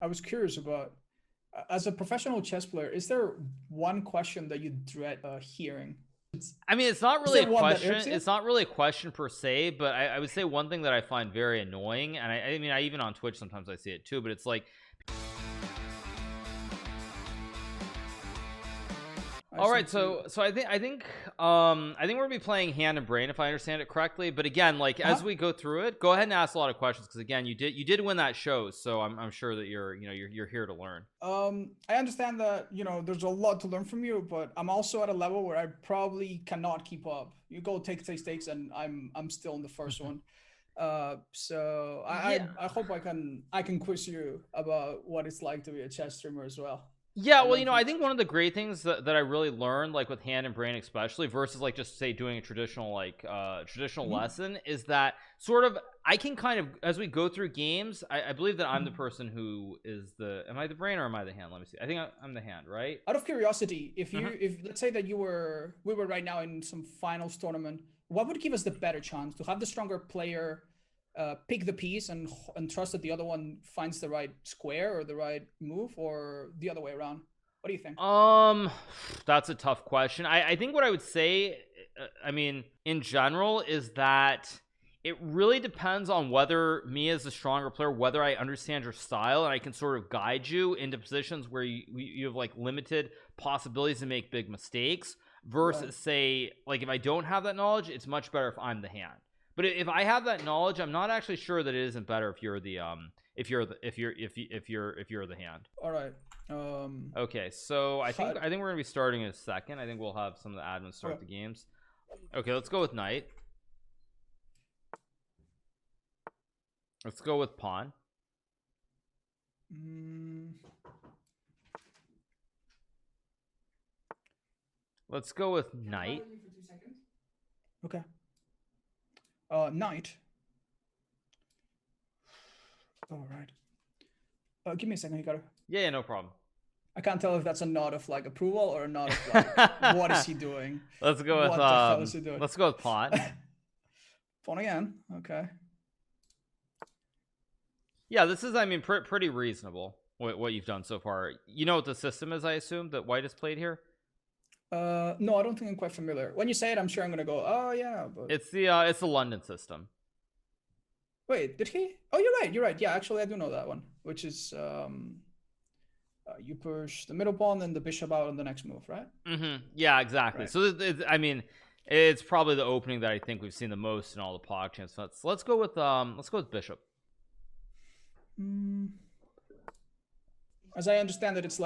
I was curious about, as a professional chess player, is there one question that you dread hearing? I mean, it's not Is really a there one that irks question. you? It's not really a question per se, but I would say one thing that I find very annoying, and I mean, I even on Twitch sometimes I see it too, but it's like, all right, so I think we're gonna be playing hand and brain if I understand it correctly. But again, like as we go through it, go ahead and ask a lot of questions because again, you did win that show, so I'm sure that you're here to learn. I understand that there's a lot to learn from you, but I'm also at a level where I probably cannot keep up. You go take stakes, and I'm still in the first one. So I hope I can quiz you about what it's like to be a chess streamer as well. Yeah, well, I think one of the great things that I really learned, like with hand and brain especially, versus like just say doing a traditional lesson, is that sort of I can kind of, as we go through games, I believe that I'm the person who is am I the brain or am I the hand? Let me see. I think I'm the hand, right? Out of curiosity, if let's say that we were right now in some finals tournament, what would give us the better chance to have the stronger player pick the piece and trust that the other one finds the right square or the right move, or the other way around? What do you think? That's a tough question. I think what I would say, I mean, in general, is that it really depends on whether me as a stronger player, whether I understand your style and I can sort of guide you into positions where you have like limited possibilities to make big mistakes, versus say like if I don't have that knowledge, it's much better if I'm the hand. But if I have that knowledge, I'm not actually sure that it isn't better if you're the hand. All right. Okay, so I think we're gonna be starting in a second. I think we'll have some of the admins start the games. Okay, let's go with knight. Let's go with pawn. Let's go with knight. Okay. Knight. All right. Give me a second, Hikaru. Yeah, no problem. I can't tell if that's a nod of like approval or a nod of like what is he doing? Let's go with what the hell is he doing? Let's go with pawn. Pawn again. Okay. Yeah, this is, I mean, pretty reasonable what you've done so far. You know what the system is, I assume, that white has played here? No, I don't think I'm quite familiar. When you say it, I'm sure I'm gonna go, oh yeah, but it's the London system. Wait, did he? Oh, you're right. Yeah, actually I do know that one, which is you push the middle pawn and the bishop out on the next move, right? Yeah, exactly. Right. So I mean, it's probably the opening that I think we've seen the most in all the pog champs. So let's go with bishop. As I understand it, it's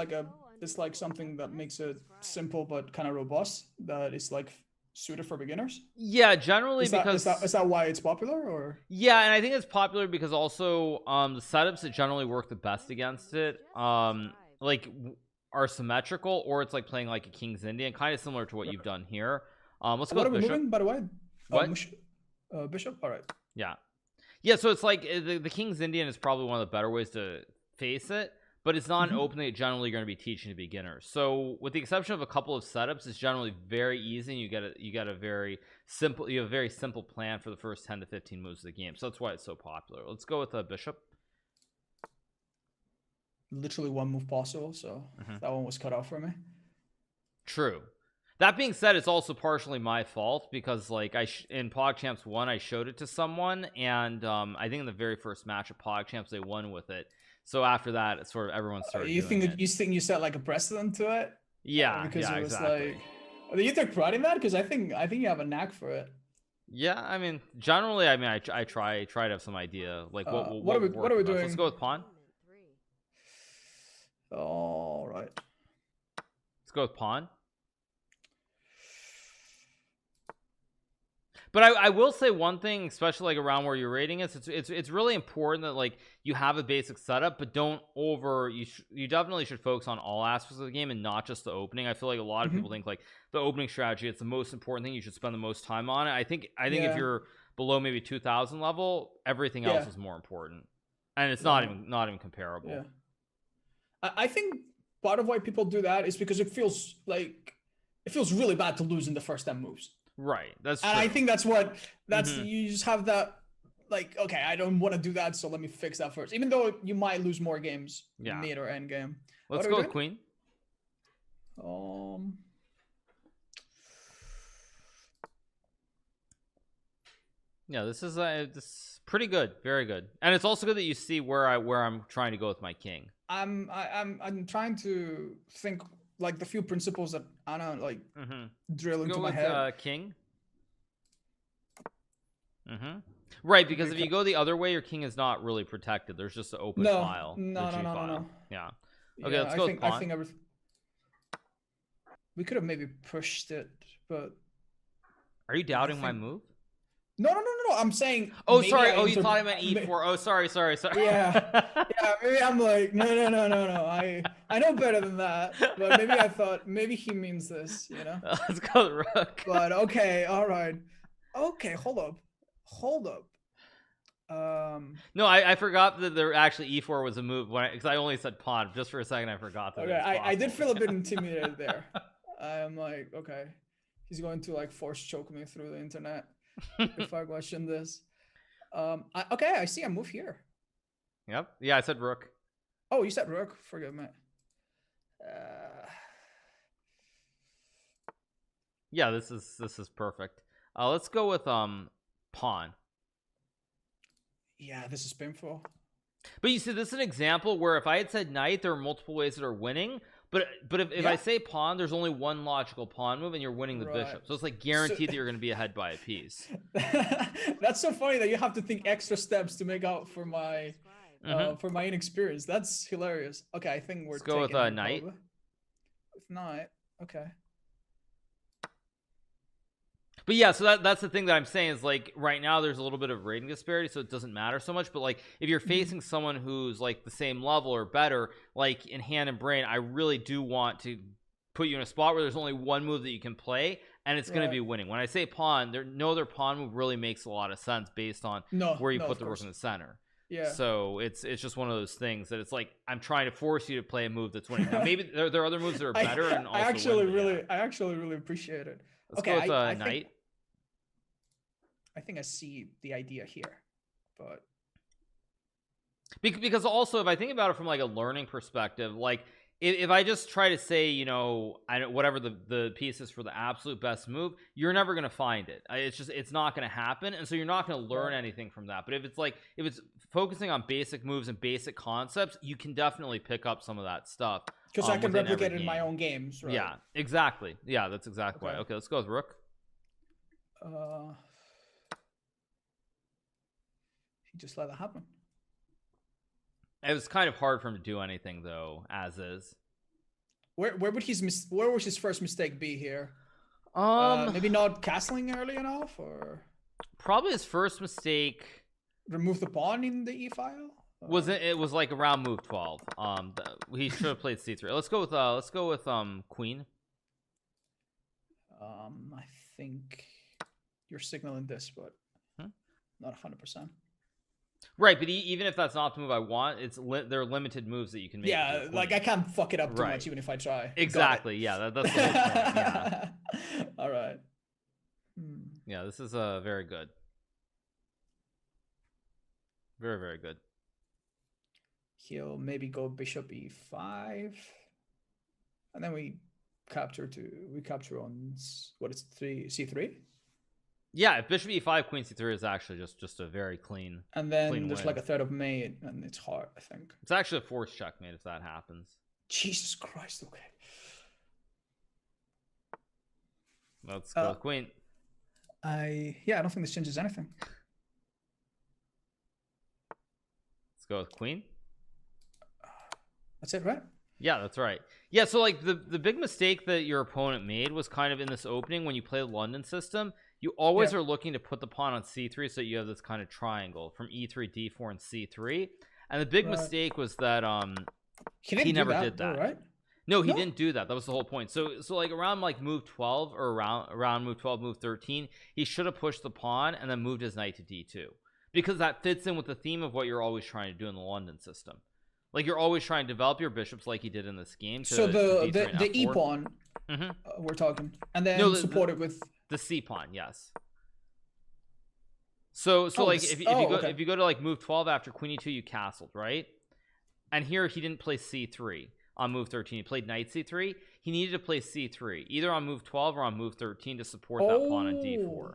like something that makes it simple but kind of robust, that is like suited for beginners. Yeah, generally, because is that why it's popular? Or yeah, and I think it's popular because also the setups that generally work the best against it like are symmetrical, or it's like playing like a King's Indian, kind of similar to what you've done here. Let's go with bishop. Moving, by the way? What? Bishop. All right. Yeah, so it's like the King's Indian is probably one of the better ways to face it, but it's not an opening that generally you're going to be teaching to beginners. So with the exception of a couple of setups, it's generally very easy, and you have a very simple plan for the first 10 to 15 moves of the game. So that's why it's so popular. Let's go with a bishop. Literally one move possible, so that one was cut off for me. True. That being said, it's also partially my fault because like in PogChamps 1 I showed it to someone, and I think in the very first match of PogChamps they won with it. So after that, it's sort of everyone started you think you set like a precedent to it? Yeah, because yeah, it was exactly. Like, you took pride in that, because I think you have a knack for it. Yeah, I mean, generally, I mean, I try to have some idea like what are we doing? Let's go with pawn. All right. Let's go with pawn. But I will say one thing, especially like around where you're rating it, it's really important that like you have a basic setup, but don't you definitely should focus on all aspects of the game and not just the opening. I feel like a lot of people think like the opening strategy, it's the most important thing, you should spend the most time on it. I think if you're below maybe 2000 level, everything else is more important, and it's not even comparable. Yeah. I think part of why people do that is because it feels really bad to lose in the first 10 moves. Right. That's true. And I think that's you just have that like, okay, I don't want to do that, so let me fix that first. Even though you might lose more games mid or end game. Let's go with queen. Yeah, this is pretty good, very good, and it's also good that you see where I'm trying to go with my king. I'm trying to think like the few principles that Anna like drill into my head. King. Right, because if you go the other way, your king is not really protected. There's just an open file. No. Yeah. Okay, let's go with pawn. I think everything. We could have maybe pushed it, but. Are you doubting my move? No. I'm saying. Oh, sorry. Oh, you thought I meant e4. Oh, sorry. Yeah. Maybe I'm like, no. I know better than that. But maybe I thought maybe he means this. You know. Let's go with rook. But okay, all right. Okay, hold up. No, I forgot that there actually e4 was a move because I only said pawn. Just for a second, I forgot that. Okay, I did feel a bit intimidated there. I'm like, okay, he's going to like force choke me through the internet if I question this. Okay, I see a move here. Yep. Yeah, I said rook. Oh, you said rook. Forgive me. Yeah, this is perfect. Let's go with pawn. Yeah, this is painful. But you see, this is an example where if I had said knight, there are multiple ways that are winning. But if I say pawn, there's only one logical pawn move, and you're winning the bishop. So it's like guaranteed that you're going to be ahead by a piece. That's so funny that you have to think extra steps to make out for my inexperience. That's hilarious. Okay, I think we're. Let's go with knight. With knight, okay. But yeah, so that's the thing that I'm saying is like right now there's a little bit of rating disparity, so it doesn't matter so much. But like if you're facing someone who's like the same level or better, like in hand and brain, I really do want to put you in a spot where there's only one move that you can play, and it's going to be winning. When I say pawn, no other pawn move really makes a lot of sense based on where you put the rook in the center. Yeah. So it's just one of those things that it's like I'm trying to force you to play a move that's winning. Now, maybe there are other moves that are better. And also I actually really appreciate it. Let's go with knight. I think I see the idea here, but because also if I think about it from like a learning perspective, like if I just try to say, you know, whatever the piece is for the absolute best move, you're never going to find it. It's not going to happen, and so you're not going to learn anything from that. But if it's focusing on basic moves and basic concepts, you can definitely pick up some of that stuff because I can replicate it in my own games, right? Yeah, exactly. Yeah, that's exactly why. Okay, let's go with rook. He just let that happen. It was kind of hard for him to do anything though, as is. Where would where would his first mistake be here? Maybe not castling early enough, or probably his first mistake. Remove the pawn in the e file. It was like around move 12. He should have played c3. Let's go with queen. I think you're signaling this, but not 100%. Right, but even if that's not the move I want, there are limited moves that you can make. Yeah, like I can't fuck it up too much even if I try. Exactly. Yeah, that's the whole point. Yeah. All right. Yeah, this is very good. Very, very good. He'll maybe go bishop e5, and then we capture on what is c3. Yeah, if bishop e5, queen c3 is actually just a very clean. And then there's like a threat of mate, and it's hard, I think. It's actually a forced checkmate if that happens. Jesus Christ, okay. Let's go with queen. I don't think this changes anything. Let's go with queen. That's it, right? Yeah, that's right. Yeah, so like the big mistake that your opponent made was kind of in this opening when you play the London system. You always are looking to put the pawn on c3 so you have this kind of triangle from e3, d4, and c3. And the big mistake was that he never did that. Right? No, he didn't do that. That was the whole point. So like around like move 12 or around move 12, move 13, he should have pushed the pawn and then moved his knight to d2 because that fits in with the theme of what you're always trying to do in the London system. Like you're always trying to develop your bishops like he did in this game. So the e pawn we're talking, and then support it with the c pawn. Yes. So like okay. if you go to like move 12 after queen e2, you castled, right? And here he didn't play c3 on move 13. He played knight c3. He needed to play c3 either on move 12 or on move 13 to support that pawn on d4.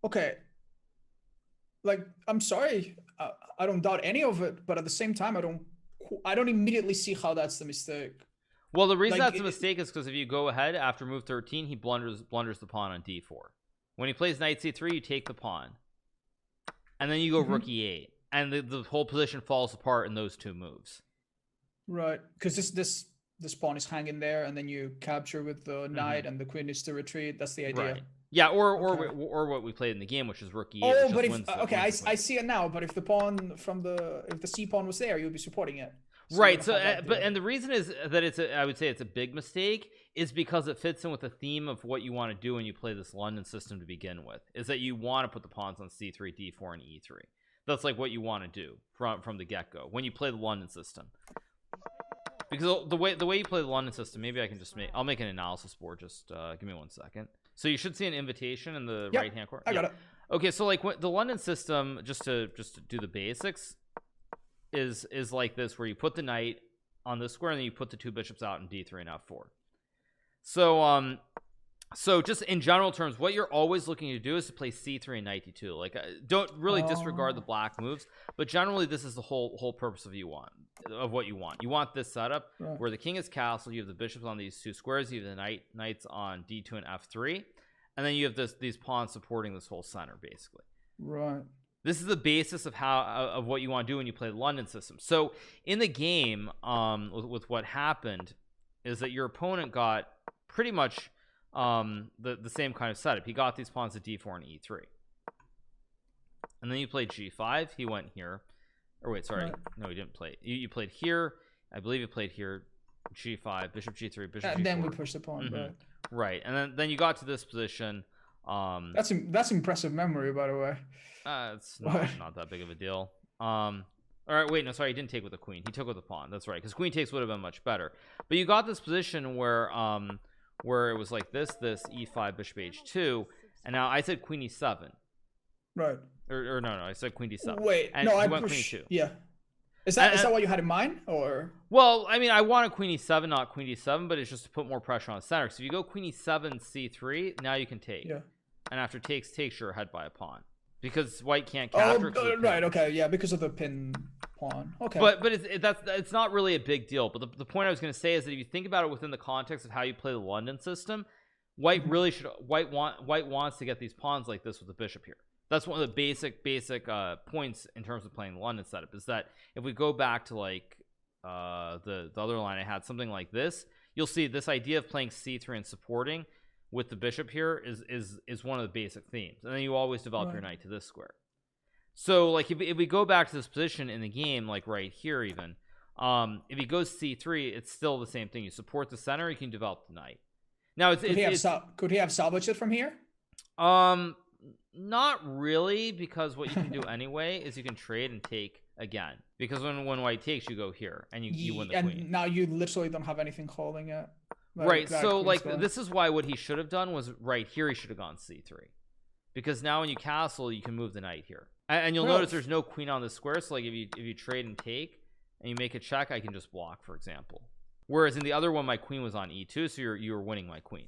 Okay. Like, I'm sorry, I don't doubt any of it, but at the same time, I don't immediately see how that's the mistake. Well, the reason that's a mistake is because if you go ahead after move 13, he blunders the pawn on d4. When he plays knight c3, you take the pawn, and then you go rook e8, and the whole position falls apart in those two moves. Right, because this pawn is hanging there, and then you capture with the knight, and the queen needs to retreat. That's the idea. Right. Yeah, or what we played in the game, which is rook e8. Oh, but if I see it now. But if the pawn if the c pawn was there, you'd be supporting it. So right. So, and the reason is that I would say it's a big mistake is because it fits in with the theme of what you want to do when you play this London system to begin with. Is that you want to put the pawns on c3, d4, and e3. That's like what you want to do from the get-go when you play the London system. Because the way you play the London system, maybe I can just I'll make an analysis board. Just give me 1 second. So you should see an invitation in the right hand corner. I got it. Okay, so like the London system, just to do the basics, is like this, where you put the knight on this square and then you put the two bishops out in d3 and f4. So just in general terms, what you're always looking to do is to play c3 and knight d2. Like, don't really disregard the black moves, but generally this is the whole purpose of what you want. You want this setup where the king is castled, you have the bishops on these two squares, you have the knights on d2 and f3, and then you have these pawns supporting this whole center, basically. Right. This is the basis of what you want to do when you play the London system. So in the game, with what happened is that your opponent got pretty much the same kind of setup. He got these pawns at d4 and e3, and then you played g5. He went here, or wait, sorry, no, he didn't play. You played here. I believe you played here, g5, bishop g3, bishop g4. And then we pushed the pawn, right, and then you got to this position. That's impressive memory, by the way. It's not that big of a deal. All right, wait, no, sorry, he didn't take with the queen. He took with the pawn. That's right, because queen takes would have been much better. But you got this position where it was like this e5, bishop h2, and now I said queen e7. Right. Or no, I said queen d7. Wait, and no, I went pushed. Queen e2. Yeah. Is that what you had in mind, or? Well, I mean, I wanted queen e7, not queen d7, but it's just to put more pressure on the center. So if you go queen e7, c3, now you can take. Yeah. And after takes, you're ahead by a pawn because white can't capture. Oh, right. Okay. Yeah, because of the pin pawn. Okay. But it's not really a big deal. But the point I was going to say is that if you think about it within the context of how you play the London system, white really should white wants to get these pawns like this with the bishop here. That's one of the basic points in terms of playing the London setup, is that if we go back to like the other line I had, something like this, you'll see this idea of playing c3 and supporting with the bishop here is one of the basic themes, and then you always develop your knight to this square. So like if we go back to this position in the game, like right here even, if he goes c3, it's still the same thing. You support the center, you can develop the knight. Now could he have salvaged it from here? Not really, because what you can do anyway is you can trade and take again, because when white takes, you go here and you win the queen. And now you literally don't have anything holding it. Right, so like this is why what he should have done was right here he should have gone c3, because now when you castle you can move the knight here, and you'll notice there's no queen on the square. So like if you trade and take and you make a check, I can just block, for example, whereas in the other one my queen was on e2, so you were winning my queen.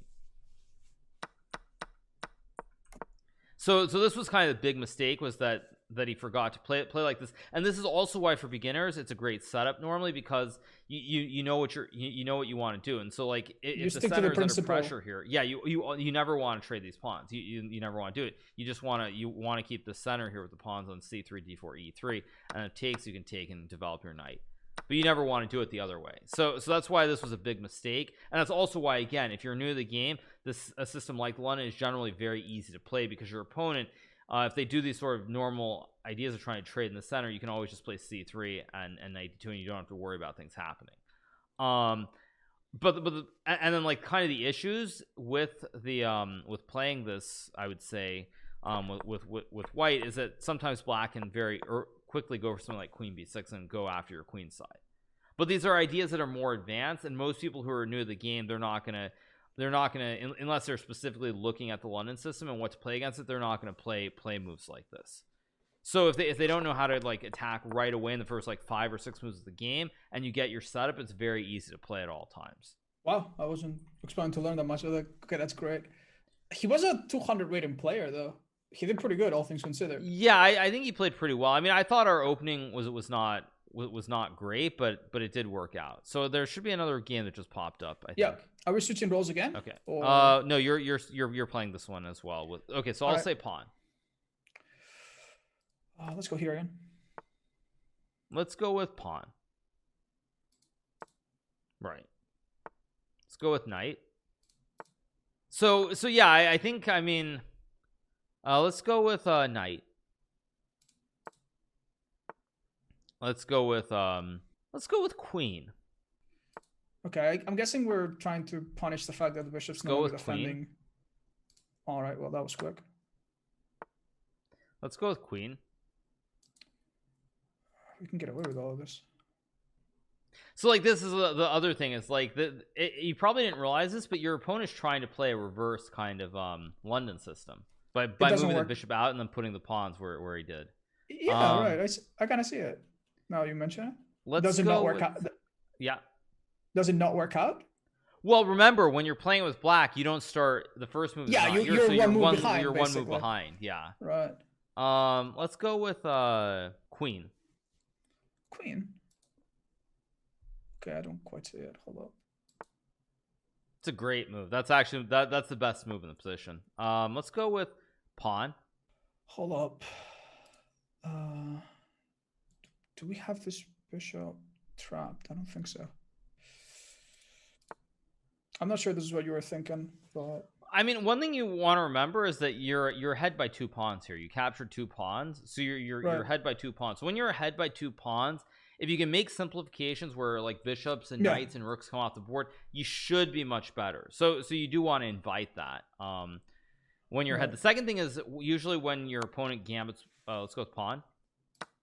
So this was kind of the big mistake, was that he forgot to play like this. And this is also why for beginners it's a great setup normally, because you know what you want to do. And so like if the center is under pressure here, you never want to trade these pawns. You never want to do it. You just want to keep the center here with the pawns on c3, d4, e3, and if it takes, you can take and develop your knight. But you never want to do it the other way. So that's why this was a big mistake. And that's also why, again, if you're new to the game, a system like London is generally very easy to play, because your opponent, if they do these sort of normal ideas of trying to trade in the center, you can always just play c3 and knight d2, and you don't have to worry about things happening. And then like kind of the issues with with playing this, I would say, with white, is that sometimes black can very quickly go for something like queen b6 and go after your queen side. But these are ideas that are more advanced, and most people who are new to the game, they're not gonna they're not gonna, unless they're specifically looking at the London system and what to play against it, they're not gonna play moves like this. So if they don't know how to like attack right away in the first like 5 or 6 moves of the game, and you get your setup, it's very easy to play at all times. Wow, I wasn't expecting to learn that much. Okay, that's great. He was a 200 rating player though. He did pretty good, all things considered. Yeah, I think he played pretty well. I mean, I thought our opening was not great, but it did work out. So there should be another game that just popped up, I think. Are we switching roles again? Okay. Or... no, you're playing this one as well. Okay, so I'll say pawn. Let's go here again. Let's go with pawn. Right. Let's go with knight. So yeah, I think, I mean, let's go with knight. Let's go with queen. Okay, I'm guessing we're trying to punish the fact that the bishop's not defending. Queen. All right, well, that was quick. Let's go with queen. We can get away with all of this. So like, this is the other thing is like you probably didn't realize this, but your opponent's trying to play a reverse kind of London system by moving the bishop out and then putting the pawns where he did. Yeah, right. I kind of see it. Now you mention it. Does it not work out? Yeah. Does it not work out? Well, remember, when you're playing with black, you don't start the first move. Yeah, you're one move behind. You're one move behind. Yeah. Right. Let's go with queen. Queen. Okay, I don't quite see it. Hold up. It's a great move. That's actually that's the best move in the position. Let's go with pawn. Hold up. Do we have this bishop trapped? I don't think so. I'm not sure this is what you were thinking, but I mean, one thing you want to remember is that you're ahead by 2 pawns here. You captured 2 pawns, so you're ahead by 2 pawns. So when you're ahead by 2 pawns, if you can make simplifications where like bishops and knights and rooks come off the board, you should be much better. So you do want to invite that when you're ahead. The second thing is usually when your opponent gambits. Let's go with pawn.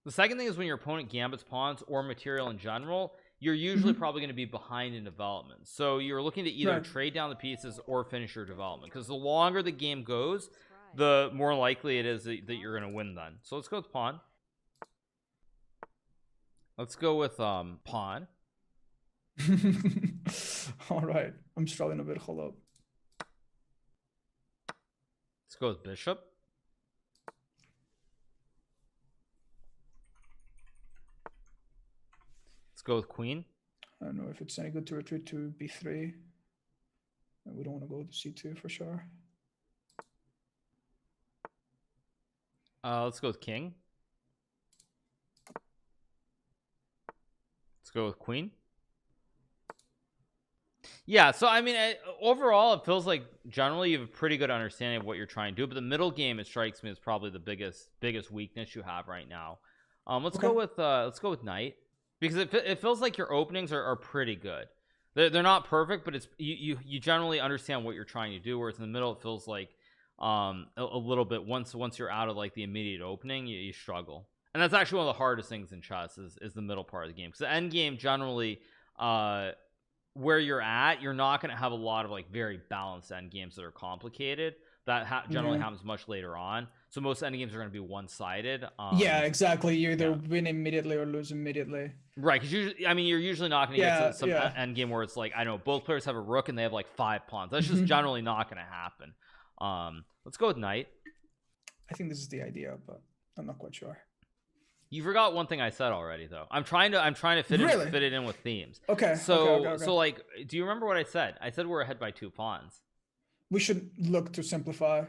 The second thing is when your opponent gambits pawns or material in general, you're usually probably going to be behind in development. So you're looking to either trade down the pieces or finish your development, because the longer the game goes, the more likely it is that you're going to win then. So let's go with pawn. Let's go with pawn. All right, I'm struggling a bit. Hold up. Let's go with bishop. Let's go with queen. I don't know if it's any good to retreat to b3. We don't want to go to c2 for sure. Let's go with king. Let's go with queen. Yeah, so I mean, overall it feels like generally you have a pretty good understanding of what you're trying to do, but the middle game, it strikes me, is probably the biggest weakness you have right now. Let's go with knight, because it feels like your openings are pretty good. They're not perfect, but it's you generally understand what you're trying to do, whereas in the middle it feels like a little bit once you're out of like the immediate opening, you struggle. And that's actually one of the hardest things in chess is the middle part of the game, because the end game generally where you're at, you're not going to have a lot of like very balanced end games that are complicated. That generally happens much later on. So most end games are going to be one-sided. Yeah, exactly. You either win immediately or lose immediately. Right, because you're usually not going to get to some end game where it's like, I know both players have a rook and they have like 5 pawns. That's just generally not going to happen. Let's go with knight. I think this is the idea, but I'm not quite sure. You forgot one thing I said already, though. I'm trying to fit it in with themes. Okay. So like, do you remember what I said? I said we're ahead by 2 pawns. We should look to simplify.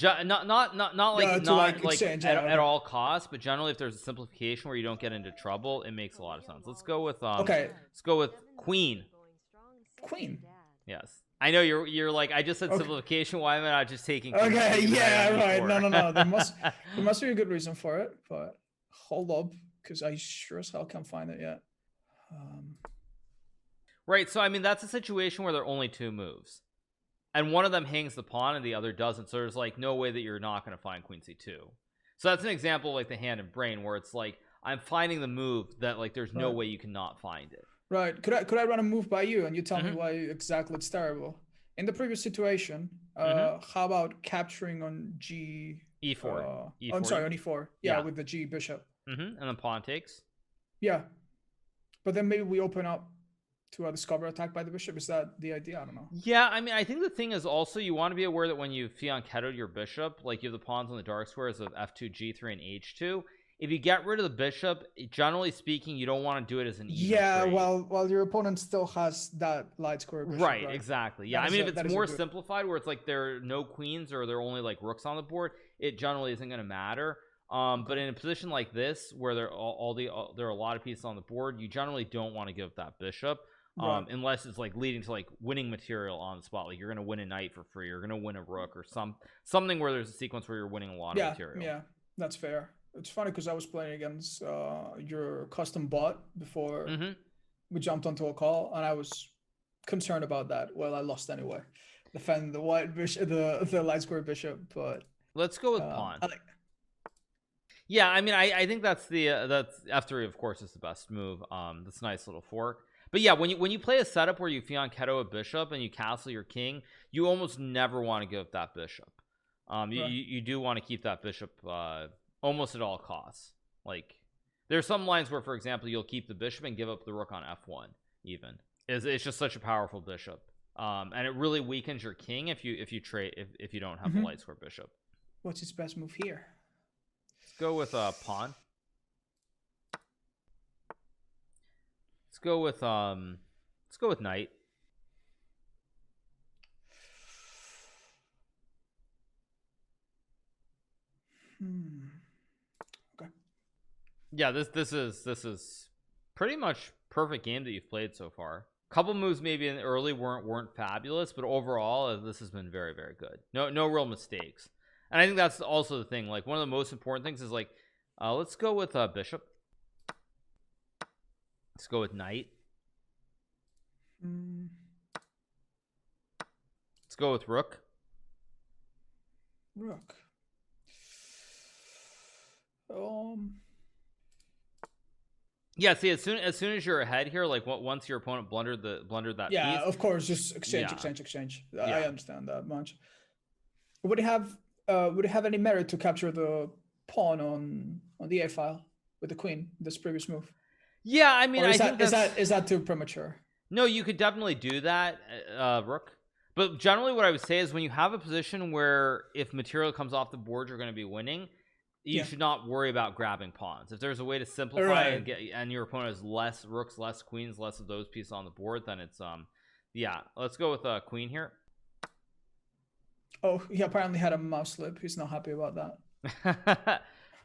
Not like at all costs, but generally, if there's a simplification where you don't get into trouble, it makes a lot of sense. Let's go with Let's go with queen. Queen. Yes. I know you're like, I just said simplification. Why am I not just taking? Okay. Yeah. Right. No. There must be a good reason for it, but hold up, because I sure as hell can't find it yet. Right. So I mean, that's a situation where there are only 2 moves, and one of them hangs the pawn and the other doesn't. So there's like no way that you're not going to find queen c2. So that's an example of like the hand and brain, where it's like I'm finding the move that like there's no way you cannot find it. Right. Could I run a move by you and you tell me why exactly it's terrible? in the previous situation, how about capturing on e4. I'm sorry, on e4. Yeah, with the G bishop. And then pawn takes. Yeah, but then maybe we open up to a discover attack by the bishop. Is that the idea? I don't know. Yeah, I mean, I think the thing is also you want to be aware that when you fianchettoed your bishop, like you have the pawns on the dark squares of f2, g3, and h2. If you get rid of the bishop, generally speaking, you don't want to do it as an even trade. while your opponent still has that light square bishop, right? Exactly. Yeah, I mean, if it's more simplified where it's like there are no queens or there are only like rooks on the board, it generally isn't going to matter. But in a position like this where there are a lot of pieces on the board, you generally don't want to give that bishop. Unless it's like leading to like winning material on the spot, like you're gonna win a knight for free, you're gonna win a rook or something where there's a sequence where you're winning a lot of material. Yeah, that's fair. It's funny because I was playing against your custom bot before we jumped onto a call, and I was concerned about that. Well, I lost anyway, defending the white bishop, the light square bishop. But let's go with pawn. Yeah, I mean, I think that's that's f3, of course, is the best move. That's a nice little fork. But yeah, when you play a setup where you fianchetto a bishop and you castle your king, you almost never want to give up that bishop. You do want to keep that bishop almost at all costs. Like there's some lines where, for example, you'll keep the bishop and give up the rook on f1. Even it's just such a powerful bishop, and it really weakens your king if you don't have the light square bishop. What's his best move here? Let's go with pawn. Let's go with knight. Okay. Yeah, this is pretty much perfect game that you've played so far. Couple moves maybe in the early weren't fabulous, but overall this has been very, very good. No real mistakes. And I think that's also the thing. Like one of the most important things is like let's go with bishop. Let's go with knight. Let's go with rook. Yeah, see, as soon as you're ahead here, like once your opponent blundered that piece, of course, just exchange. I understand that much. Would it have any merit to capture the pawn on the a file with the queen, this previous move? Yeah, I mean, is that too premature? No, you could definitely do that, rook. But generally what I would say is when you have a position where if material comes off the board, you're going to be winning, you should not worry about grabbing pawns. If there's a way to simplify and your opponent has less rooks, less queens, less of those pieces on the board, then it's let's go with queen here. Oh, he apparently had a mouse slip. He's not happy about that.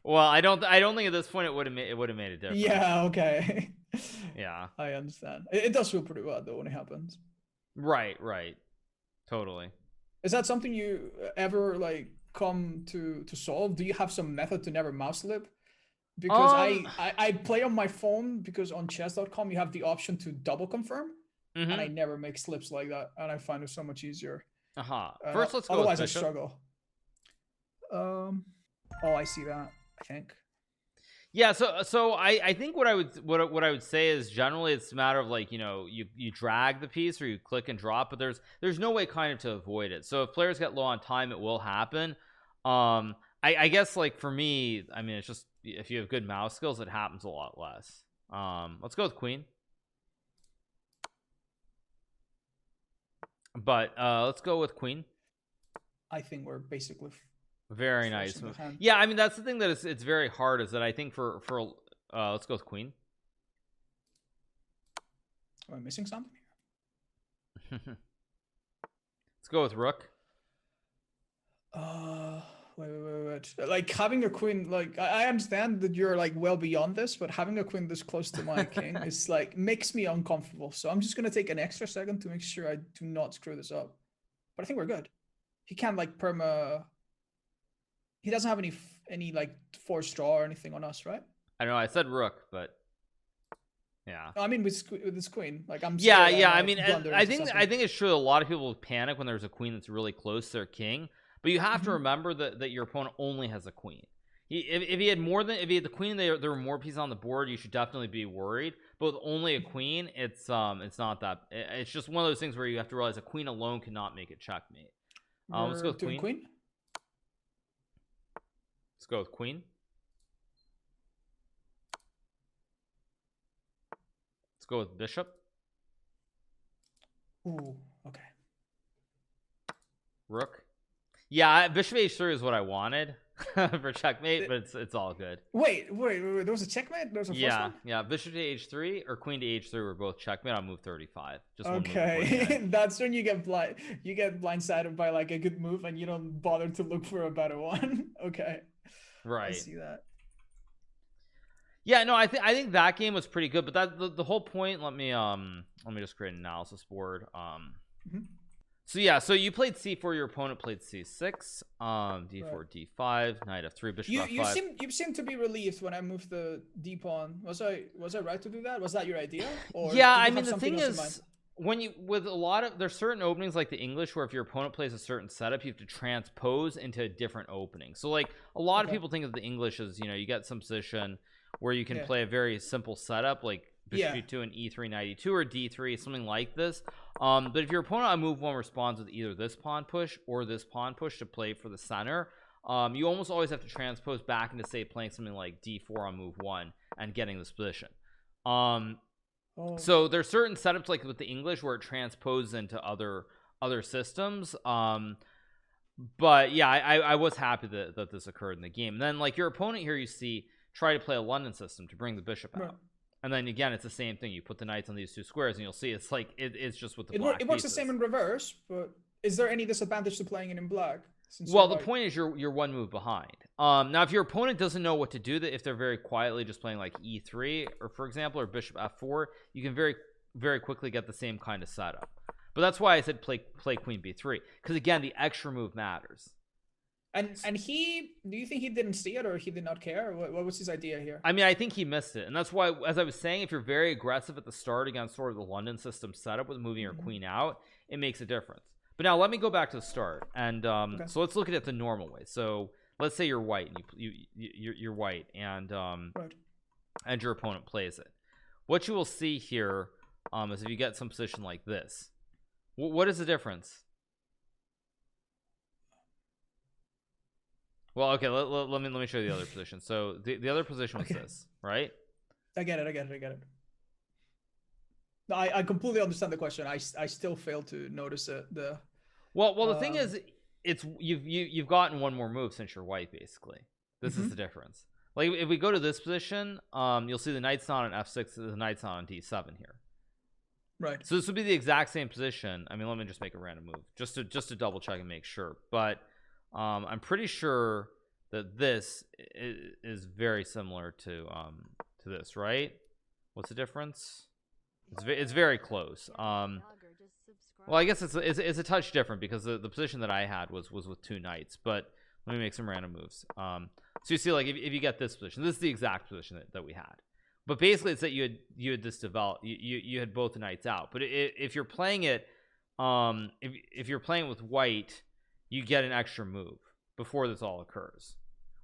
Well, I don't think at this point it would have made a difference. Yeah, okay. Yeah, I understand. It does feel pretty bad though when it happens. Right, totally. Is that something you ever like come to solve? Do you have some method to never mouse slip? Because I play on my phone because on chess.com you have the option to double confirm, and I never make slips like that, and I find it so much easier. First, let's go. Otherwise, I struggle. Oh, I see that. I think. Yeah, so I think what I would say is generally it's a matter of like, you know, you drag the piece or you click and drop, but there's no way kind of to avoid it. So if players get low on time, it will happen. I guess like for me, I mean, it's just if you have good mouse skills, it happens a lot less. Let's go with queen. But let's go with queen. I think we're basically very nice. Yeah, I mean that's the thing that it's very hard is that I think for let's go with queen. Am I missing something here? Let's go with rook. Wait. Like having a queen, like I understand that you're like well beyond this, but having a queen this close to my king is like makes me uncomfortable. So I'm just gonna take an extra second to make sure I do not screw this up. But I think we're good. He can't like perma. He doesn't have any like forced draw or anything on us, right? I know I said rook, but yeah. I mean with this queen, like I'm. Yeah. I mean, I think it's true. A lot of people panic when there's a queen that's really close to their king, but you have to remember that your opponent only has a queen. If he had the queen, there were more pieces on the board, you should definitely be worried. but with only a queen, it's not that. It's just one of those things where you have to realize a queen alone cannot make it checkmate. Let's go with queen. Let's go with queen. Let's go with bishop. Ooh, okay. Rook. Yeah, bishop h3 is what I wanted for checkmate, but it's all good. Wait. There was a checkmate? There was a first one? Yeah. Bishop to h3 or queen to h3 were both checkmate on move 35. Just okay. That's when you get blindsided by like a good move and you don't bother to look for a better one. Okay. Right. I see that. Yeah, no, I think that game was pretty good, but that the whole point. Let me just create an analysis board. So yeah, so you played c4, your opponent played c6, d4, d5, knight f3, bishop f5. You seem to be relieved when I moved the d pawn. Was I right to do that? Was that your idea? Or yeah, I mean the thing is, when you with a lot of there's certain openings like the English where if your opponent plays a certain setup, you have to transpose into a different opening. So like a lot of people think of the English as, you know, you get some position where you can play a very simple setup like bishop e2 and e3 knight e2 or d3, something like this. But if your opponent on move 1 responds with either this pawn push or this pawn push to play for the center, you almost always have to transpose back into, say, playing something like d4 on move 1 and getting this position. So there's certain setups like with the English where it transposes into other systems. But yeah, I was happy that this occurred in the game. And then like your opponent here, you see try to play a London system to bring the bishop out. And then again, it's the same thing. You put the knights on these two squares, and you'll see it's like it's just with the black it works the same in reverse. But is there any disadvantage to playing it in black? Well, the point is you're one move behind. Now if your opponent doesn't know what to do, that if they're very quietly just playing like e3 or for example or bishop f4, you can very quickly get the same kind of setup. But that's why I said play queen b3, because again the extra move matters. And do you think he didn't see it or he did not care? What was his idea here? I mean, I think he missed it, and that's why, as I was saying, if you're very aggressive at the start against sort of the London system setup with moving your queen out, it makes a difference. But now let me go back to the start, and so let's look at it the normal way. So let's say you're white, and you're white, and and your opponent plays it. What you will see here is if you get some position like this, what is the difference? Well, okay, let me show you the other position. So the other position was this, right? I get it. No, I completely understand the question. I still fail to notice the well the thing is, it's you've gotten one more move since you're white, basically. This is the difference. Like if we go to this position, you'll see the knight's not on f6, the knight's not on d7 here. Right. So this would be the exact same position. I mean, let me just make a random move just to double check and make sure. But I'm pretty sure that this is very similar to this, right? What's the difference? It's very close. Well, I guess it's a touch different because the position that I had was with two knights. But let me make some random moves. So you see, like if you get this position, this is the exact position that we had. But basically, it's that you had this develop. You had both the knights out. But if you're playing it, if you're playing with white, you get an extra move before this all occurs.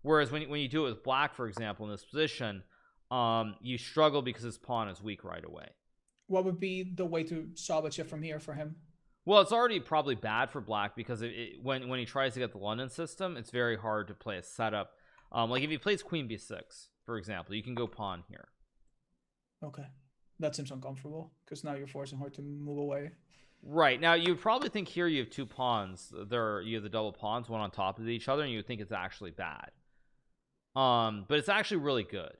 Whereas when you do it with black, for example, in this position, you struggle because his pawn is weak right away. What would be the way to salvage it from here for him? Well, it's already probably bad for black because when he tries to get the London system, it's very hard to play a setup. Like if he plays queen b6, for example, you can go pawn here. Okay, that seems uncomfortable because now you're forcing her to move away. Right. Now you would probably think here you have two pawns. You have the double pawns, one on top of each other, and you would think it's actually bad. But it's actually really good.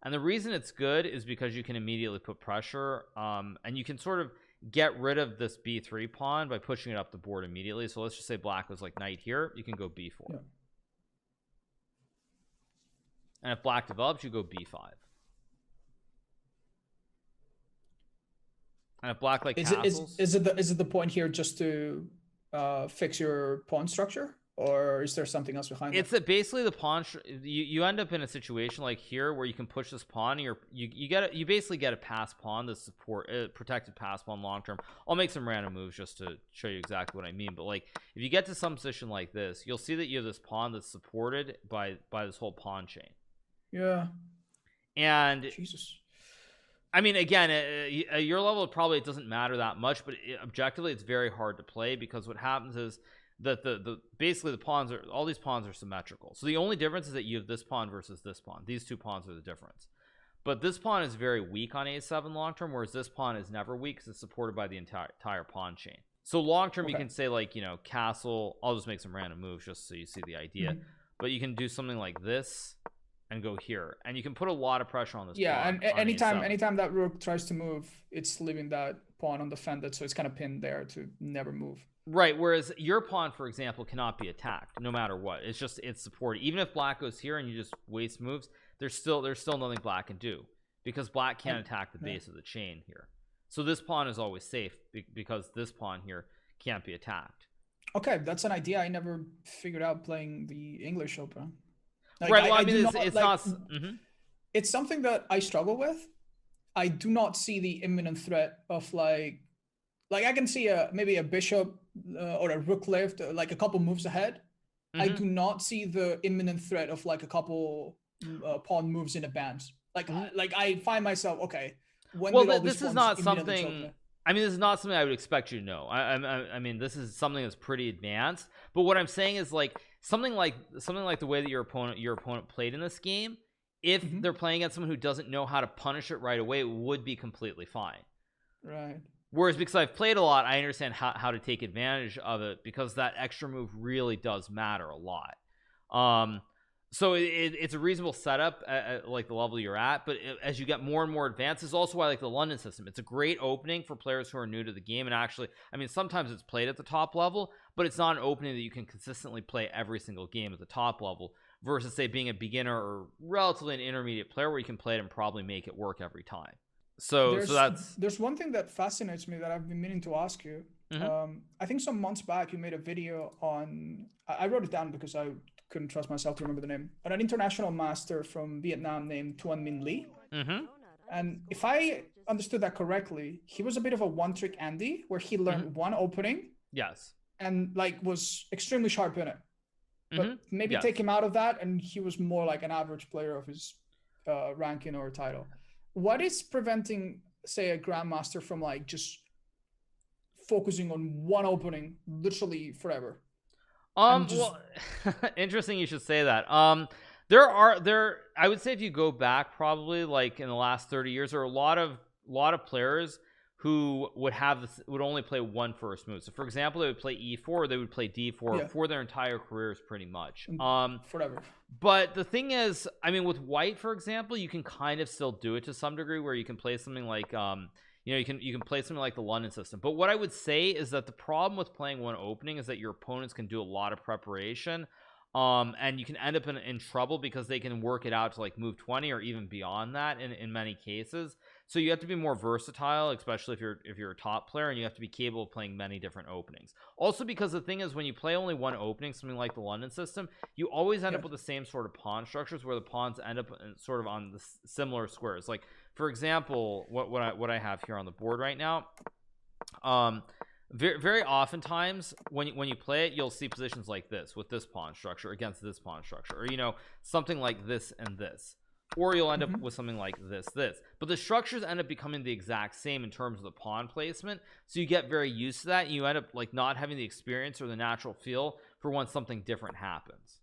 And the reason it's good is because you can immediately put pressure, and you can sort of get rid of this b3 pawn by pushing it up the board immediately. So let's just say black was like knight here, you can go b4. Yeah. And if black develops, you go b5. And if black like castles, is it the point here just to fix your pawn structure, or is there something else behind it? It's that basically the pawn you end up in a situation like here where you can push this pawn and you basically get a pass pawn, the support protected pass pawn long term. I'll make some random moves just to show you exactly what I mean, but like if you get to some position like this, you'll see that you have this pawn that's supported by this whole pawn chain. Yeah. And Jesus. I mean, again, at your level, probably it doesn't matter that much, but objectively, it's very hard to play because what happens is that the basically the pawns are all these pawns are symmetrical. So the only difference is that you have this pawn versus this pawn. These two pawns are the difference. But this pawn is very weak on a7 long term, whereas this pawn is never weak because it's supported by the entire pawn chain. So long term, you can say like, you know, castle. I'll just make some random moves just so you see the idea. But you can do something like this and go here, and you can put a lot of pressure on this pawn. And anytime that rook tries to move, it's leaving that pawn undefended, so it's kind of pinned there to never move. Right, whereas your pawn, for example, cannot be attacked no matter what. It's supported. Even if black goes here and you just waste moves, there's still nothing black can do because black can't attack the base of the chain here. So this pawn is always safe because this pawn here can't be attacked. Okay, that's an idea I never figured out playing the English Open. Like, right, well, I mean, it's not it's something that I struggle with. I do not see the imminent threat of like I can see maybe a bishop or a rook lift, like a couple moves ahead. I do not see the imminent threat of like a couple pawn moves in advance. Like I find myself, okay, when this is not something. I mean, this is not something I would expect you to know. I mean, this is something that's pretty advanced. But what I'm saying is like something like the way that your opponent played in this game. If they're playing against someone who doesn't know how to punish it right away, it would be completely fine. Right. Whereas because I've played a lot, I understand how to take advantage of it because that extra move really does matter a lot. So it's a reasonable setup at like the level you're at, but as you get more and more advanced, is also why I like the London system. It's a great opening for players who are new to the game, and actually, I mean, sometimes it's played at the top level, but it's not an opening that you can consistently play every single game at the top level versus say being a beginner or relatively an intermediate player where you can play it and probably make it work every time. So there's one thing that fascinates me that I've been meaning to ask you. I think some months back you made a video on, I wrote it down because I couldn't trust myself to remember the name, but an international master from Vietnam named Tuan Minh Lee. And if I understood that correctly, he was a bit of a one-trick Andy where he learned one opening, and like was extremely sharp in it. But maybe take him out of that, and he was more like an average player of his ranking or title. What is preventing, say, a grandmaster from like just focusing on one opening literally forever? Well, interesting you should say that. I would say if you go back probably like in the last 30 years, there are a lot of players who would only play one first move. So for example, they would play e4, or they would play d4 for their entire careers pretty much. Forever. But the thing is, I mean, with white, for example, you can kind of still do it to some degree where you can play something like you know, you can play something like the London system. But what I would say is that the problem with playing one opening is that your opponents can do a lot of preparation, and you can end up in trouble because they can work it out to like move 20 or even beyond that in many cases. So you have to be more versatile, especially if you're a top player, and you have to be capable of playing many different openings. Also, because the thing is, when you play only one opening, something like the London system, you always end up with the same sort of pawn structures where the pawns end up sort of on the similar squares. Like for example, what I have here on the board right now, very oftentimes when you play it, you'll see positions like this with this pawn structure against this pawn structure, or you know, something like this and this, or you'll end up with something like this, but the structures end up becoming the exact same in terms of the pawn placement, so you get very used to that, and you end up like not having the experience or the natural feel for when something different happens.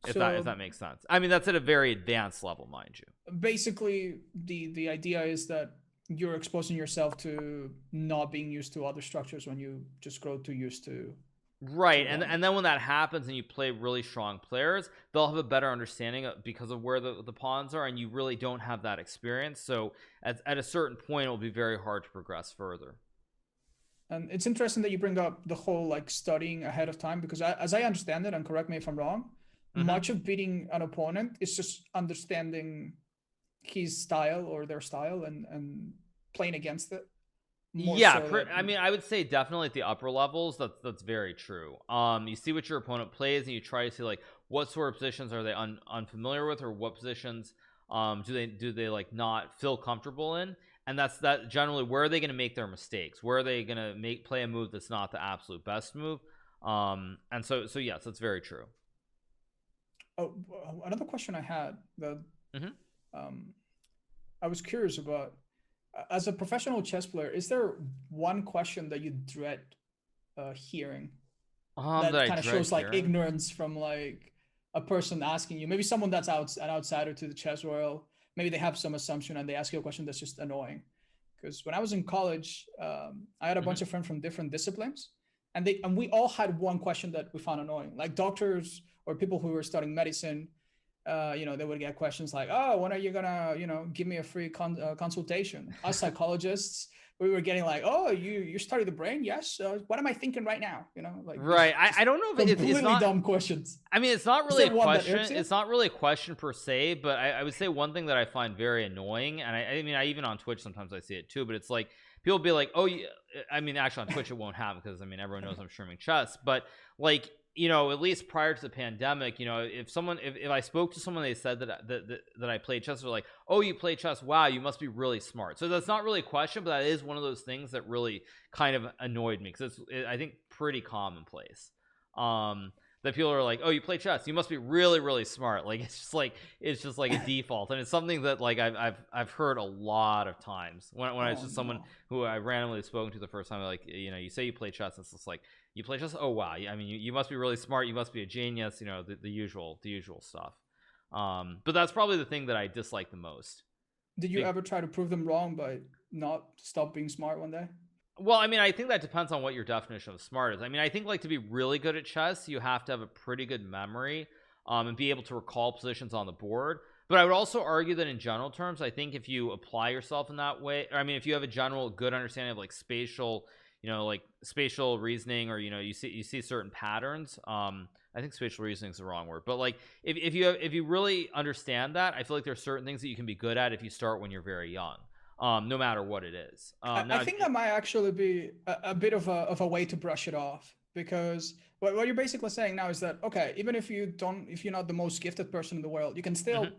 If that makes sense. I mean, that's at a very advanced level, mind you. Basically, the idea is that you're exposing yourself to not being used to other structures when you just grow too used to. Right, and then when that happens and you play really strong players, they'll have a better understanding because of where the pawns are, and you really don't have that experience. So at a certain point, it will be very hard to progress further. And it's interesting that you bring up the whole like studying ahead of time, because as I understand it, and correct me if I'm wrong, much of beating an opponent is just understanding his style or their style and playing against it. I mean, I would say definitely at the upper levels that's very true. You see what your opponent plays, and you try to see like what sort of positions are they unfamiliar with, or what positions do they like not feel comfortable in, and that's generally where are they going to make their mistakes, where are they going to play a move that's not the absolute best move. And so yes, that's very true. Another question I had that I was curious about as a professional chess player, is there one question that you dread hearing That that I kind of dread shows like hearing. ignorance from like a person asking you? Maybe someone that's an outsider to the chess world. Maybe they have some assumption and they ask you a question that's just annoying. Because when I was in college, I had a Hmm. bunch of friends from different disciplines, and we all had one question that we found annoying. Like doctors or people who were studying medicine, they would get questions like, "Oh, when are you gonna, give me a free consultation?" Us psychologists, we were getting like, "Oh, you study the brain? Yes. What am I thinking right now?" Like Right. these I just don't know if it's completely not. dumb questions. I mean, it's not Is really there a one that irks question. you? It's not really a question per se, but I would say one thing that I find very annoying, and I mean, I even on Twitch sometimes I see it too. But it's like people be like, "Oh, I mean, actually on Twitch it won't happen because I mean everyone knows I'm streaming chess." But like at least prior to the pandemic, if I spoke to someone, they said that I played chess, they're like, "Oh, you play chess? Wow, you must be really smart." So that's not really a question, but that is one of those things that really kind of annoyed me because I think pretty commonplace. That people are like, "Oh, you play chess? You must be really, really smart." Like it's just like a default, and it's something that like I've heard a lot of times when it's Oh just someone no. who I randomly spoken to the first time. Like, you say you play chess, it's just like, you play chess? Oh wow, I mean, you must be really smart. You must be a genius. The usual stuff. But that's probably the thing that I dislike the most. Did you Be- ever try to prove them wrong by not stop being smart one day? Well, I mean, I think that depends on what your definition of smart is. I mean, I think like to be really good at chess, you have to have a pretty good memory, and be able to recall positions on the board. But I would also argue that in general terms, I think if you apply yourself in that way, or I mean, if you have a general good understanding of like spatial reasoning, or you see certain patterns. I think spatial reasoning is the wrong word, but like if you really understand that, I feel like there's certain things that you can be good at if you start when you're very young, no matter what it is. I Now, think that might actually be a bit of a way to brush it off, because what you're basically saying now is that, okay, even if you're not the most gifted person in the world, you can mhm, still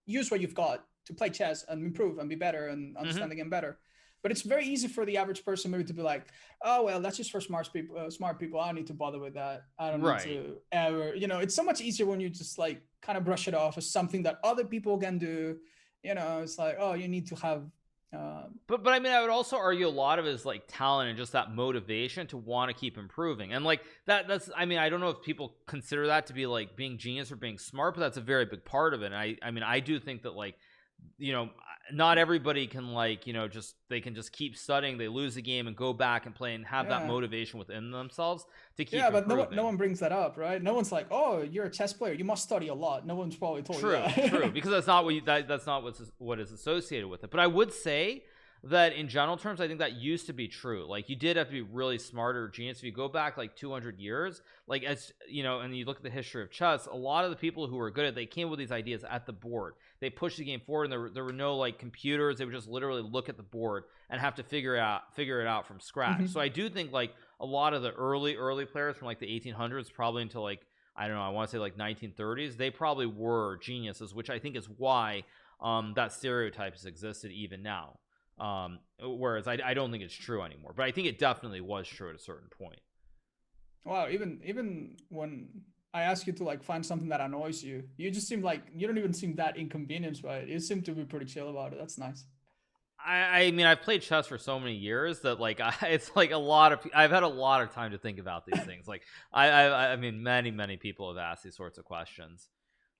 use what you've got to play chess and improve and be better and mhm. understand the game better. But it's very easy for the average person maybe to be like, oh well, that's just for smart people. Smart people. I don't need to bother with that. I don't need Right. to ever. It's so much easier when you just like kind of brush it off as something that other people can do. It's like, oh, you need to have. But I mean, I would also argue a lot of it is like talent and just that motivation to want to keep improving. And like that's I mean, I don't know if people consider that to be like being genius or being smart, but that's a very big part of it. And I mean, I do think that like, you know not everybody can like, just they can just keep studying, they lose the game and go back and play and have that Yeah. motivation within themselves to keep Yeah, but no improving. one brings that up, right? No one's like, "Oh, you're a chess player. You must study a lot." No one's probably told you True, that. because that's not that's not what is associated with it. But I would say that in general terms, I think that used to be true. Like, you did have to be really smart or genius. If you go back like 200 years, like, as and you look at the history of chess, a lot of the people who were good at, they came with these ideas at the board. They pushed the game forward, and there were no like computers. They would just literally look at the board and have to figure it out from scratch. So Hmm. I do think like a lot of the early players from like the 1800s probably until like, I don't know, I want to say like 1930s, they probably were geniuses, which I think is why that stereotype has existed even now. Whereas I don't think it's true anymore, but I think it definitely was true at a certain point. Wow, even when I ask you to like find something that annoys you, you just seem like you don't even seem that inconvenienced by it. You seem to be pretty chill about it. That's nice. I mean, I've played chess for so many years that like it's like a lot of I've had a lot of time to think about these things. Like I mean, many people have asked these sorts of questions.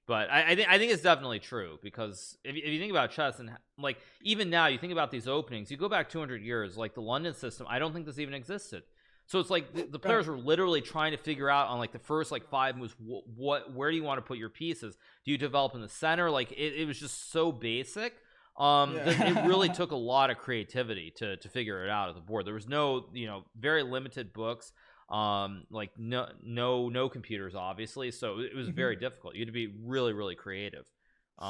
But I think it's definitely true, because if you think about chess, and like even now you think about these openings, you go back 200 years, like the London system, I don't think this even existed. So it's like the Right. players were literally trying to figure out on like the first like 5 moves, where do you want to put your pieces? Do you develop in the center? Like it was just so basic, that it really Yeah. took a lot of creativity to figure it out at the board. There was no, very limited books, like no computers, obviously, so it was very Hmm. difficult. You had to be really, really creative. um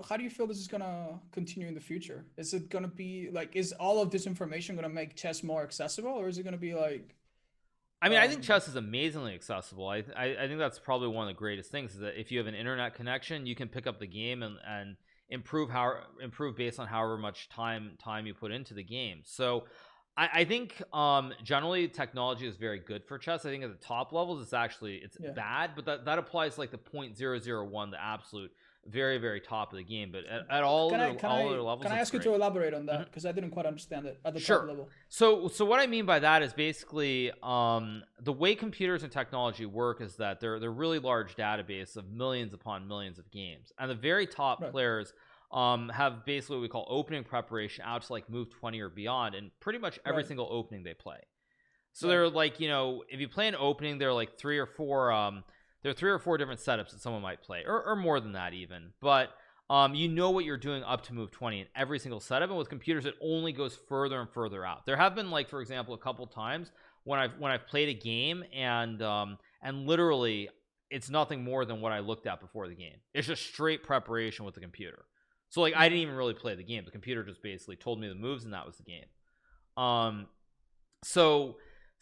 How do you feel this is gonna continue in the future? Is it gonna be like, is all of this information gonna make chess more accessible, or is it gonna be like I mean, I think um chess is amazingly accessible. I think that's probably one of the greatest things, is that if you have an internet connection, you can pick up the game and improve based on however much time you put into the game. So I think generally technology is very good for chess. I think at the top levels it's yeah. bad, but that applies like the 0.001, the absolute very, very top of the game. But at all other levels, can I ask you to elaborate on that, because I didn't quite understand it at the top level? So what I mean by that is basically the way computers and technology work is that they're really large database of millions upon millions of games, and the very top players have basically what we call opening preparation out to like move 20 or beyond, and pretty much every single opening they play. So they're like, you know, if you play an opening, there are like three or four different setups that someone might play, or more than that even. But you know what you're doing up to move 20 in every single setup, and with computers it only goes further and further out. There have been, like, for example, a couple times when I've played a game and literally it's nothing more than what I looked at before the game. It's just straight preparation with the computer. So like I didn't even really play the game. The computer just basically told me the moves, and that was the game.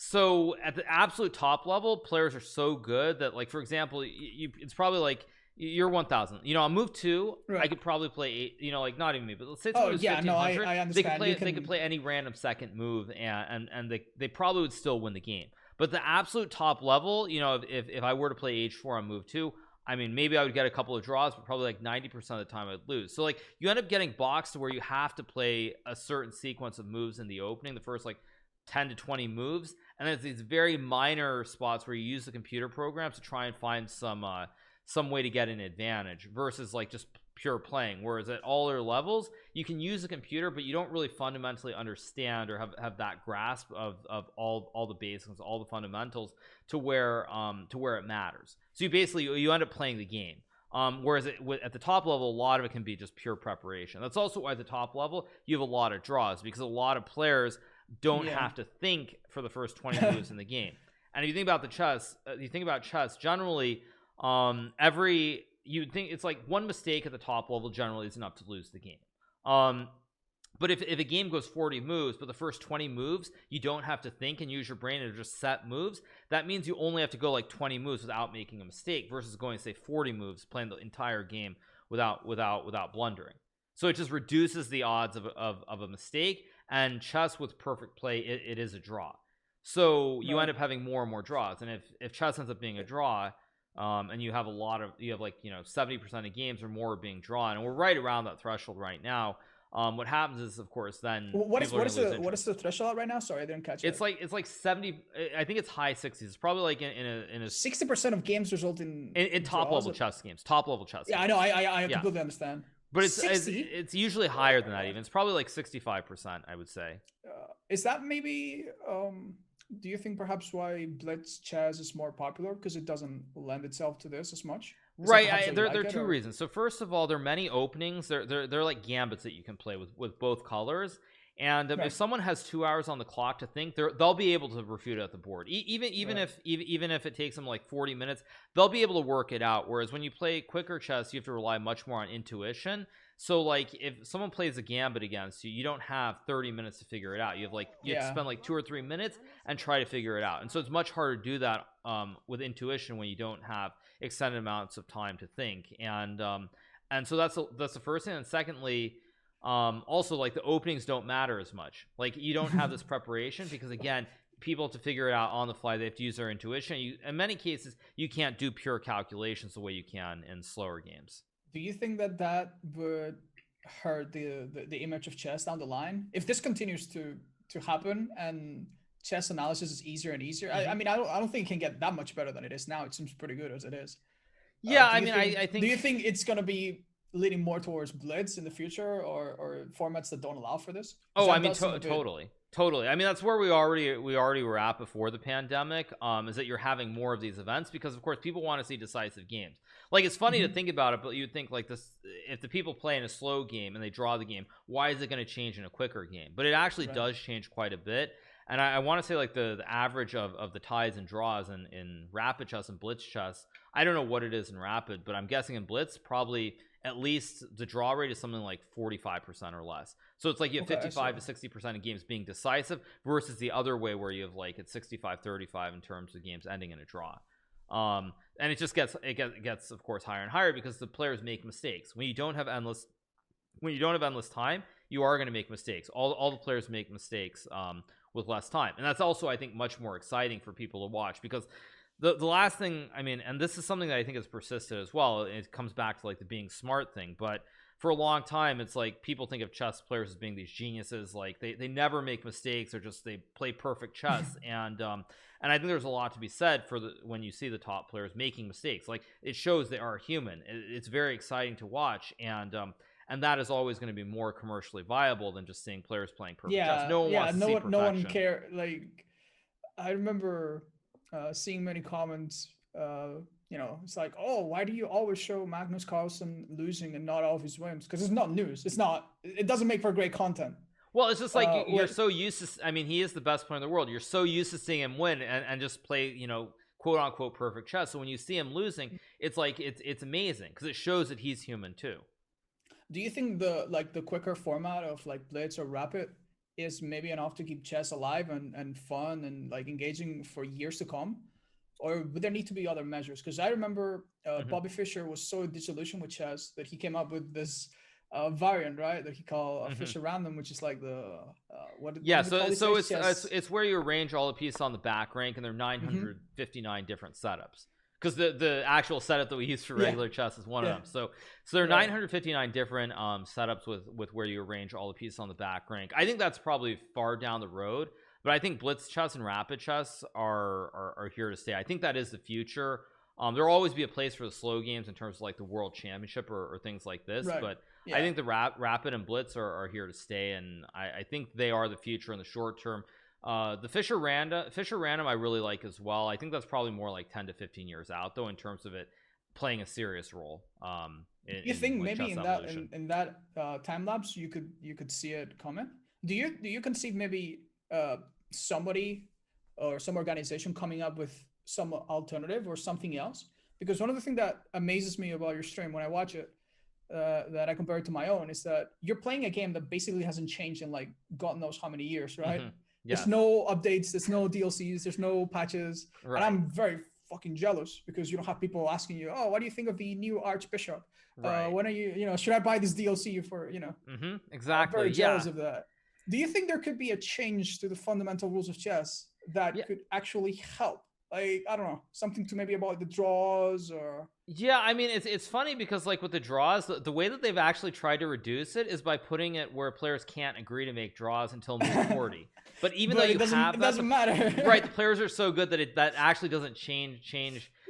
So at the absolute top level, players are so good that, like, for example, it's probably like you're 1000, you know, on move 2 I could probably play 8, you know, like not even me, but let's say it's 1500. I understand. They could play any random second move, and they probably would still win the game. But the absolute top level, you know, if I were to play h4 on move 2, I mean, maybe I would get a couple of draws, but probably like 90% of the time I'd lose. So like you end up getting boxed to where you have to play a certain sequence of moves in the opening, the first like 10 to 20 moves, and then it's these very minor spots where you use the computer programs to try and find some way to get an advantage versus like just pure playing. Whereas at all other levels you can use the computer, but you don't really fundamentally understand or have that grasp of all the basics, all the fundamentals to where it matters. So you end up playing the game. Whereas at the top level, a lot of it can be just pure preparation. That's also why at the top level you have a lot of draws, because a lot of players don't have to think for the first 20 moves in the game. And if you think about chess, generally you think it's like one mistake at the top level generally is enough to lose the game. But if a game goes 40 moves, but the first 20 moves you don't have to think and use your brain and just set moves, that means you only have to go like 20 moves without making a mistake versus going, say, 40 moves, playing the entire game without blundering. So it just reduces the odds of a mistake. And chess with perfect play, it is a draw. So you end up having more and more draws. And if chess ends up being a draw, and you have 70% of games or more being drawn, and we're right around that threshold right now. What happens is, of course, then what is the threshold right now? Sorry, I didn't catch it. It's like 70. I think it's high 60s. It's probably like in a 60% of games result in top level chess games. Top level chess. Yeah, games. I know. I completely understand. But it's usually higher than that. Even it's probably like 65%, I would say. Is that maybe? Do you think perhaps why Blitz chess is more popular because it doesn't lend itself to this as much? Right. There are two reasons. So first of all, there are many openings. They're like gambits that you can play with both colors. And if someone has 2 hours on the clock to think, they'll be able to refute it at the board. Even if it takes them like 40 minutes, they'll be able to work it out. Whereas when you play quicker chess, you have to rely much more on intuition. So like if someone plays a gambit against you, you don't have 30 minutes to figure it out. You have to spend like 2 or 3 minutes and try to figure it out. And so it's much harder to do that with intuition when you don't have extended amounts of time to think. And so that's the first thing. And secondly, also, like, the openings don't matter as much. Like, you don't have this preparation because, again, people have to figure it out on the fly. They have to use their intuition. In many cases, you can't do pure calculations the way you can in slower games. Do you think that would hurt the image of chess down the line if this continues to happen and chess analysis is easier and easier? I mean, I don't think it can get that much better than it is now. It seems pretty good as it is. Yeah, I think. Do you think it's gonna be leaning more towards blitz in the future, or formats that don't allow for this? Oh, I mean, totally. I mean, that's where we already were at before the pandemic. Is that you're having more of these events because, of course, people want to see decisive games. Like, it's funny to think about it, but you'd think like this: if the people play in a slow game and they draw the game, why is it going to change in a quicker game? But it actually does change quite a bit. And I want to say like the average of the ties and draws in rapid chess and blitz chess, I don't know what it is in rapid, but I'm guessing in blitz probably at least the draw rate is something like 45% or less. So it's like you have 55 to 60% of games being decisive versus the other way where you have like it's 65-35 in terms of games ending in a draw. And it just gets of course higher and higher because the players make mistakes. When you don't have endless time, you are going to make mistakes. All the players make mistakes with less time. And that's also, I think, much more exciting for people to watch because the last thing, I mean, and this is something that I think has persisted as well, it comes back to like the being smart thing, but for a long time it's like people think of chess players as being these geniuses, like they never make mistakes, or just they play perfect chess. And I think there's a lot to be said for when you see the top players making mistakes, like it shows they are human. It's very exciting to watch, and that is always going to be more commercially viable than just seeing players playing perfect chess. No one wants to see perfection. No one care. Like I remember seeing many comments, it's like, oh, why do you always show Magnus Carlsen losing and not all of his wins? Because it's not news. It doesn't make for great content. Well, it's just like you're so used to, I mean, he is the best player in the world. You're so used to seeing him win and just play, quote unquote perfect chess. So when you see him losing, it's like it's amazing because it shows that he's human too. Do you think the quicker format of like Blitz or Rapid is maybe enough to keep chess alive and fun and like engaging for years to come? Or would there need to be other measures? Because I remember Bobby Fischer was so disillusioned with chess that he came up with this variant, right, that he called Fischer Random, which is like the so it's where you arrange all the pieces on the back rank, and there are 959 different setups, because the actual setup that we use for regular chess is one of them. So there are 959 different setups with where you arrange all the pieces on the back rank. I think that's probably far down the road, but I think blitz chess and rapid chess are here to stay. I think that is the future. There'll always be a place for the slow games in terms of like the world championship or things like this, but I think the rapid and blitz are here to stay, and I think they are the future in the short term. The Fischer random I really like as well. I think that's probably more like 10 to 15 years out though, in terms of it playing a serious role. You think maybe in that time lapse you could see it coming? Do you conceive maybe somebody or some organization coming up with some alternative or something else? Because one of the things that amazes me about your stream when I watch it, that I compare it to my own, is that you're playing a game that basically hasn't changed in like God knows how many years, right? There's no updates, there's no DLCs, there's no patches, and I'm very fucking jealous because you don't have people asking you, oh, what do you think of the new Archbishop? When are you should I buy this DLC for exactly? I'm very jealous of that. Do you think there could be a change to the fundamental rules of chess that could actually help? Like, I don't know, something to maybe about the draws or... Yeah, I mean, it's funny because like with the draws, the way that they've actually tried to reduce it is by putting it where players can't agree to make draws until move 40. But even though it doesn't matter. Right, the players are so good that that actually doesn't change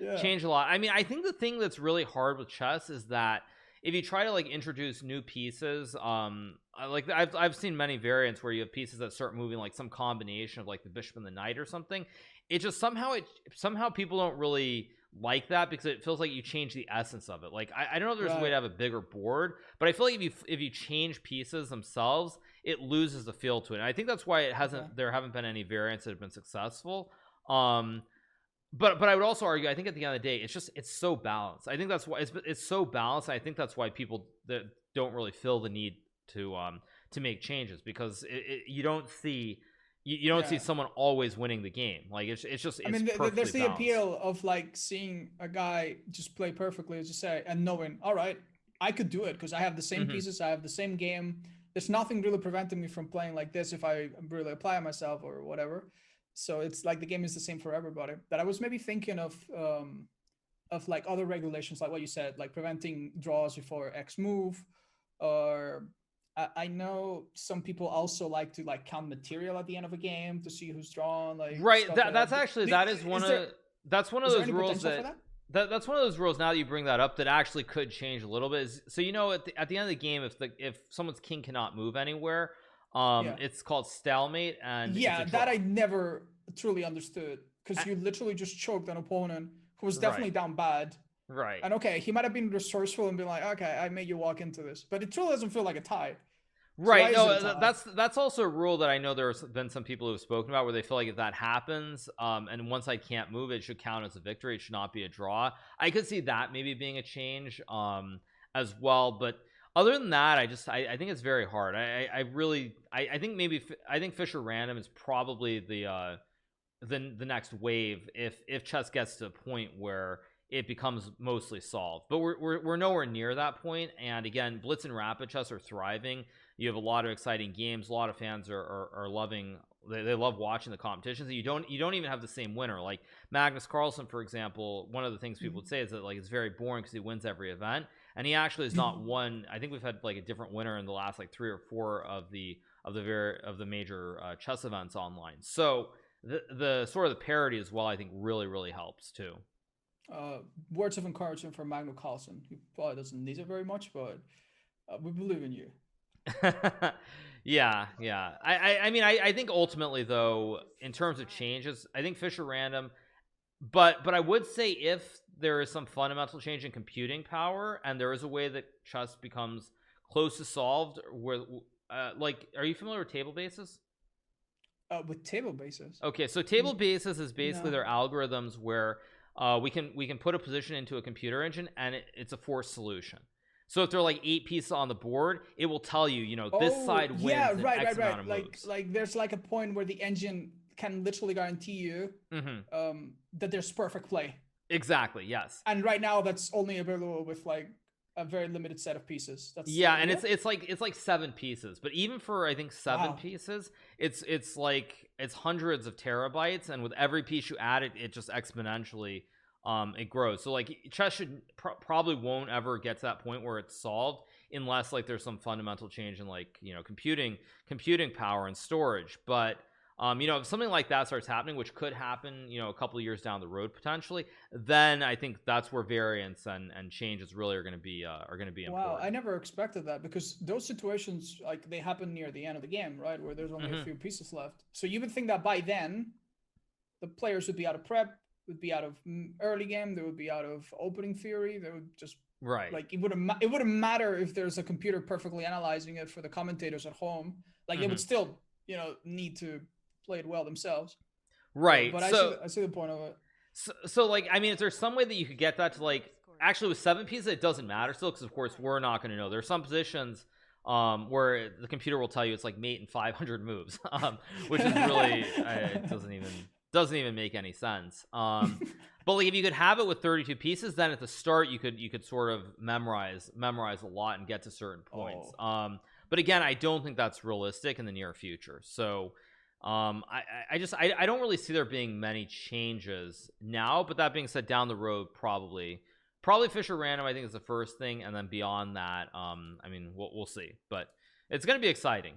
a lot. I mean, I think the thing that's really hard with chess is that if you try to like introduce new pieces, like I've seen many variants where you have pieces that start moving like some combination of like the bishop and the knight or something. It just somehow people don't really like that because it feels like you change the essence of it. Like I don't know if there's a way to have a bigger board, but I feel like if you change pieces themselves, it loses the feel to it. And I think that's why there haven't been any variants that have been successful. But I would also argue, I think at the end of the day, it's so balanced. I think that's why it's so balanced. I think that's why people that don't really feel the need to make changes, because you don't see someone always winning the game. Like it's just I mean, there's the balanced appeal of like seeing a guy just play perfectly, as you say, and knowing, all right, I could do it because I have the same pieces, I have the same game. There's nothing really preventing me from playing like this if I really apply myself or whatever. So it's like the game is the same for everybody. But I was maybe thinking of like other regulations, like what you said, like preventing draws before X move, or I know some people also like to like count material at the end of a game to see who's drawn. Like that's one of those rules that's one of those rules, now that you bring that up, that actually could change a little bit. So at the end of the game, if someone's king cannot move anywhere, it's called stalemate. And that I never truly understood, because you literally just choked an opponent who was definitely down bad. Right. And okay, he might have been resourceful and been like, okay, I made you walk into this, but it truly doesn't feel like a tie. Right. No, that's also a rule that I know there's been some people who have spoken about, where they feel like if that happens, and one side can't move, it should count as a victory. It should not be a draw. I could see that maybe being a change as well. But other than that, I think it's very hard. I think Fischer Random is probably the next wave if chess gets to a point where it becomes mostly solved. But we're nowhere near that point. And again, blitz and rapid chess are thriving. you have a lot of exciting games. A lot of fans are loving, they love watching the competitions, and you don't even have the same winner. Like Magnus Carlsen, for example, one of the things people would say is that like it's very boring because he wins every event, and he actually has not won. I think we've had like a different winner in the last like 3 or 4 of the major chess events online. So the sort of the parity as well, I think really helps too. Words of encouragement for Magnus Carlsen. He probably doesn't need it very much, but we believe in you. yeah I mean I think ultimately though, in terms of changes, I think Fischer random, but I would say if there is some fundamental change in computing power and there is a way that chess becomes close to solved, where like, are you familiar with table bases? With table bases. Okay, so table bases is basically their algorithms where we can put a position into a computer engine and it's a forced solution. So if there are like 8 pieces on the board, it will tell you, this side wins. Yeah, in right. X amount of moves. Like there's like a point where the engine can literally guarantee you that there's perfect play. Exactly. Yes. And right now, that's only available with like a very limited set of pieces. That's and it's like 7 pieces, but even for I think 7 pieces, it's like it's hundreds of terabytes, and with every piece you add, it just exponentially it grows. So like chess should probably won't ever get to that point where it's solved unless like there's some fundamental change in like computing power and storage. But if something like that starts happening, which could happen a couple of years down the road potentially, then I think that's where variance and changes really are going to be important. Wow, I never expected that, because those situations, like, they happen near the end of the game, right, where there's only a few pieces left. So you would think that by then the players would be out of prep, would be out of early game, they would be out of opening theory, they would just like, it wouldn't matter if there's a computer perfectly analyzing it for the commentators at home. Like they would still need to play it well themselves, right? But so, I see the point of it. So like, I mean, is there some way that you could get that to like, actually with 7 pieces it doesn't matter still, because of course we're not going to know. There are some positions where the computer will tell you it's like mate in 500 moves, which is really it doesn't even make any sense. But like if you could have it with 32 pieces, then at the start you could sort of memorize a lot and get to certain points. But again, I don't think that's realistic in the near future. So I don't really see there being many changes now. But that being said, down the road, probably Fischer random I think is the first thing, and then beyond that, I mean we'll see. But it's going to be exciting.